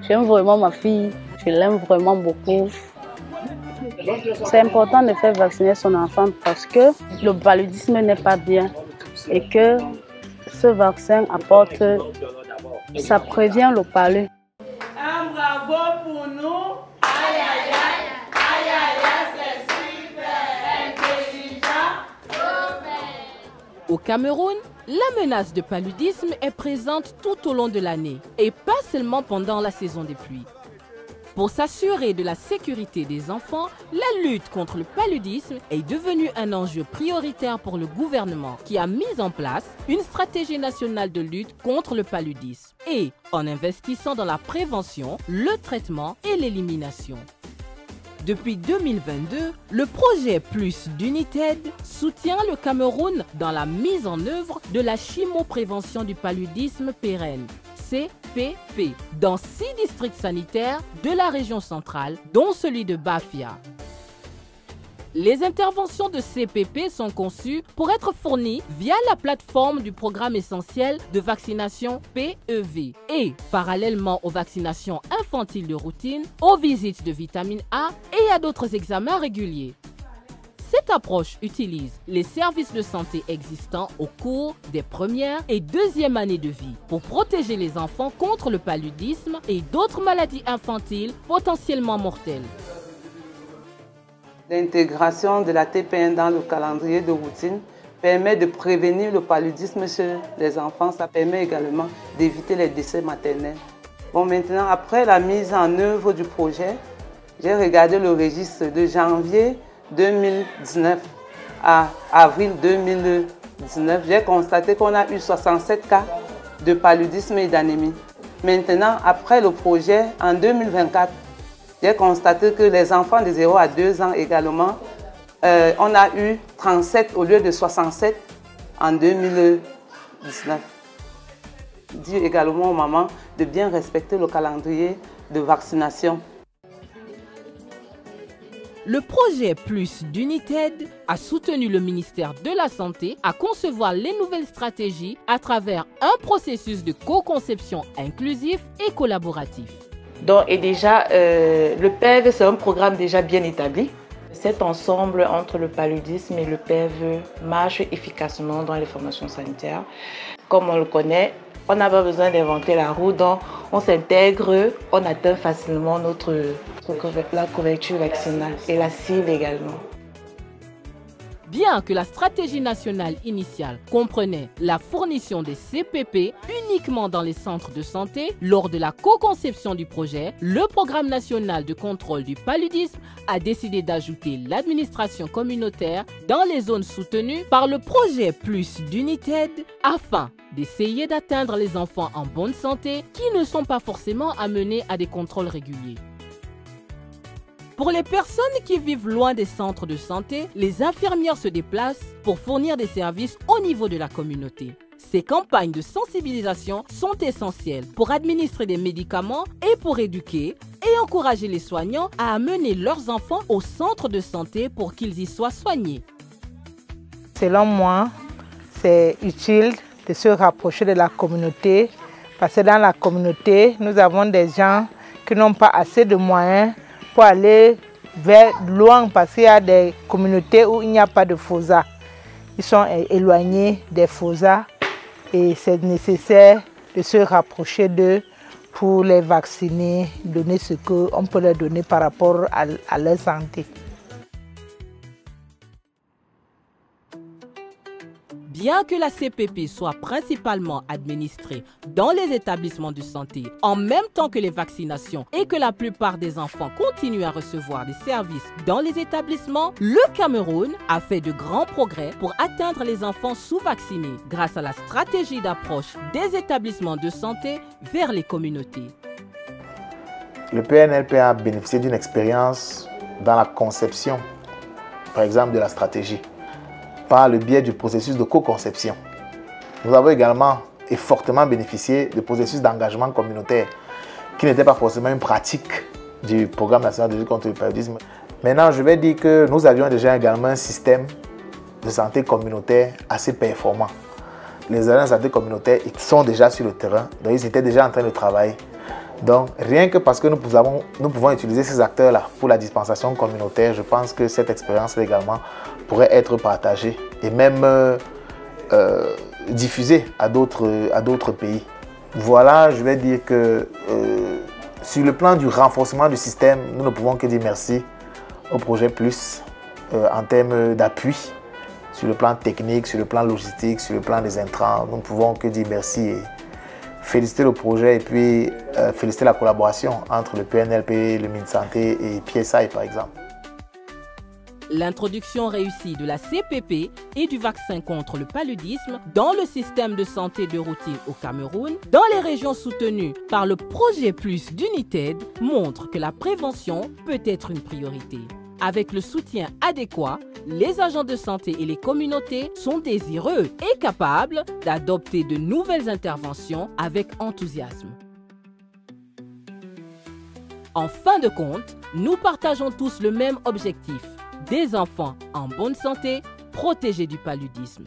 J'aime vraiment ma fille, je l'aime vraiment beaucoup. C'est important de faire vacciner son enfant parce que le paludisme n'est pas bien et que ce vaccin apporte, ça prévient le palud. Un bravo pour nous. Aïe aïe aïe, aïe aïe aïe, c'est super intelligent. Au Cameroun, la menace de paludisme est présente tout au long de l'année et pas seulement pendant la saison des pluies. Pour s'assurer de la sécurité des enfants, la lutte contre le paludisme est devenue un enjeu prioritaire pour le gouvernement qui a mis en place une stratégie nationale de lutte contre le paludisme et en investissant dans la prévention, le traitement et l'élimination. Depuis 2022, le projet Plus d'United soutient le Cameroun dans la mise en œuvre de la chimio-prévention du paludisme pérenne, CPP, dans 6 districts sanitaires de la région centrale, dont celui de Bafia. Les interventions de CPP sont conçues pour être fournies via la plateforme du programme essentiel de vaccination PEV et parallèlement aux vaccinations infantiles de routine, aux visites de vitamine A et à d'autres examens réguliers. Cette approche utilise les services de santé existants au cours des premières et deuxièmes années de vie pour protéger les enfants contre le paludisme et d'autres maladies infantiles potentiellement mortelles. L'intégration de la TPN dans le calendrier de routine permet de prévenir le paludisme chez les enfants. Ça permet également d'éviter les décès maternels. Bon, maintenant, après la mise en œuvre du projet, j'ai regardé le registre de janvier 2019 à avril 2019. J'ai constaté qu'on a eu 67 cas de paludisme et d'anémie. Maintenant, après le projet, en 2024, j'ai constaté que les enfants de 0 à 2 ans également, on a eu 37 au lieu de 67 en 2019. Dis également aux mamans de bien respecter le calendrier de vaccination. Le projet Plus d'United a soutenu le ministère de la Santé à concevoir les nouvelles stratégies à travers un processus de co-conception inclusif et collaboratif. Donc, et déjà, le PEV, c'est un programme déjà bien établi. Cet ensemble entre le paludisme et le PEV marche efficacement dans les formations sanitaires. Comme on le connaît, on n'a pas besoin d'inventer la roue, donc on s'intègre, on atteint facilement la couverture vaccinale et la cible également. Bien que la stratégie nationale initiale comprenait la fournition des CPP uniquement dans les centres de santé, lors de la co-conception du projet, le programme national de contrôle du paludisme a décidé d'ajouter l'administration communautaire dans les zones soutenues par le projet Plus d'United afin d'essayer d'atteindre les enfants en bonne santé qui ne sont pas forcément amenés à des contrôles réguliers. Pour les personnes qui vivent loin des centres de santé, les infirmières se déplacent pour fournir des services au niveau de la communauté. Ces campagnes de sensibilisation sont essentielles pour administrer des médicaments et pour éduquer et encourager les soignants à amener leurs enfants au centre de santé pour qu'ils y soient soignés. Selon moi, c'est utile de se rapprocher de la communauté parce que dans la communauté, nous avons des gens qui n'ont pas assez de moyens pour aller vers loin parce qu'il y a des communautés où il n'y a pas de FOSA. Ils sont éloignés des FOSA et c'est nécessaire de se rapprocher d'eux pour les vacciner, donner ce qu'on peut leur donner par rapport à leur santé. Bien que la CPP soit principalement administrée dans les établissements de santé en même temps que les vaccinations et que la plupart des enfants continuent à recevoir des services dans les établissements, le Cameroun a fait de grands progrès pour atteindre les enfants sous-vaccinés grâce à la stratégie d'approche des établissements de santé vers les communautés. Le PNLP a bénéficié d'une expérience dans la conception, par exemple, de la stratégie. par le biais du processus de co-conception. Nous avons également et fortement bénéficié du processus d'engagement communautaire qui n'était pas forcément une pratique du programme national de lutte contre le paludisme. Maintenant, je vais dire que nous avions déjà également un système de santé communautaire assez performant. Les agents de santé communautaire ils sont déjà sur le terrain, donc ils étaient déjà en train de travailler. Donc, rien que parce que nous pouvons utiliser ces acteurs-là pour la dispensation communautaire, je pense que cette expérience également pourrait être partagée et même diffusée à d'autres pays. Voilà, je vais dire que sur le plan du renforcement du système, nous ne pouvons que dire merci au projet Plus en termes d'appui sur le plan technique, sur le plan logistique, sur le plan des intrants. Nous ne pouvons que dire merci et féliciter le projet et puis féliciter la collaboration entre le PNLP, le MinSanté et PSI par exemple. L'introduction réussie de la CPP et du vaccin contre le paludisme dans le système de santé de routine au Cameroun, dans les régions soutenues par le projet Plus d'United, montre que la prévention peut être une priorité. Avec le soutien adéquat, les agents de santé et les communautés sont désireux et capables d'adopter de nouvelles interventions avec enthousiasme. En fin de compte, nous partageons tous le même objectif: des enfants en bonne santé, protégés du paludisme.